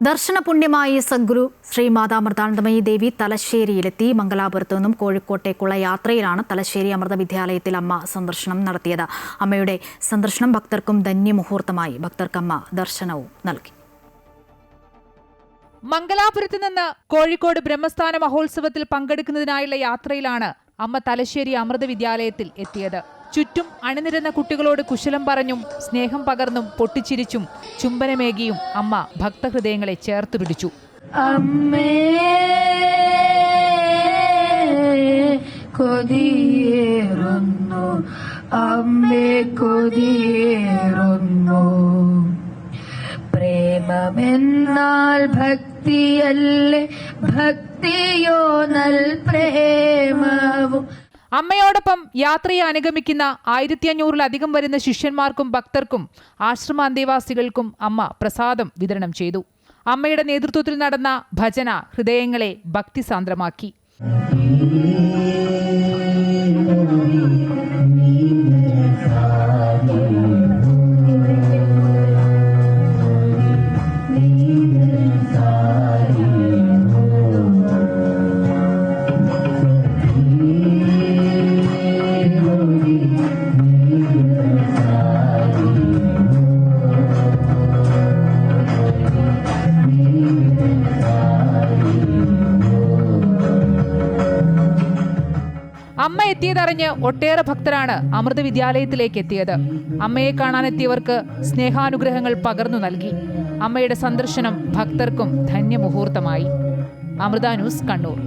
ദർശനപുണ്യമായി സദ്ഗുരു ശ്രീ മാതാമൃതാനന്ദമയി ദേവി തലശ്ശേരിയിലെത്തി. മംഗലാപുരത്തു നിന്നും കോഴിക്കോട്ടേക്കുള്ള യാത്രയിലാണ് തലശ്ശേരി അമൃത വിദ്യാലയത്തിൽ അമ്മ സന്ദർശനം നടത്തിയത്. അമ്മയുടെ സന്ദർശനം ഭക്തർക്കും ധന്യമുഹൂർത്തമായി. ഭക്തർക്കമ്മ ദർശനവും നൽകി. മംഗലാപുരത്ത് നിന്ന് കോഴിക്കോട് ബ്രഹ്മസ്ഥാന മഹോത്സവത്തിൽ പങ്കെടുക്കുന്നതിനായുള്ള യാത്രയിലാണ് അമ്മ തലശ്ശേരി അമൃത വിദ്യാലയത്തിൽ എത്തിയത്. ചുറ്റും അണിനിരന്ന കുട്ടികളോട് കുശലം പറഞ്ഞും സ്നേഹം പകർന്നും പൊട്ടിച്ചിരിച്ചും ചുംബനമേകിയും അമ്മ ഭക്തഹൃദയങ്ങളെ ചേർത്തു പിടിച്ചു. അമ്മേ കൊതിയേറുന്നു, അമ്മേ കൊതിയേറുന്നു. പ്രേമമെന്നാൽ ഭക്തിയല്ലേ, ഭക്തിയോ നൽ പ്രേമവും. അമ്മയോടൊപ്പം യാത്രയെ അനുഗമിക്കുന്ന 1500-ലധികം വരുന്ന ശിഷ്യന്മാർക്കും ഭക്തർക്കും ആശ്രമാന്തേവാസികൾക്കും അമ്മ പ്രസാദം വിതരണം ചെയ്തു. അമ്മയുടെ നേതൃത്വത്തിൽ നടന്ന ഭജന ഹൃദയങ്ങളെ ഭക്തിസാന്ദ്രമാക്കി. അമ്മ എത്തിയതറിഞ്ഞ് ഒട്ടേറെ ഭക്തരാണ് അമൃത വിദ്യാലയത്തിലേക്ക് എത്തിയത്. അമ്മയെ കാണാനെത്തിയവർക്ക് സ്നേഹാനുഗ്രഹങ്ങൾ പകർന്നു നൽകി. അമ്മയുടെ സന്ദർശനം ഭക്തർക്കും ധന്യമുഹൂർത്തമായി. അമൃത ന്യൂസ്, കണ്ണൂർ.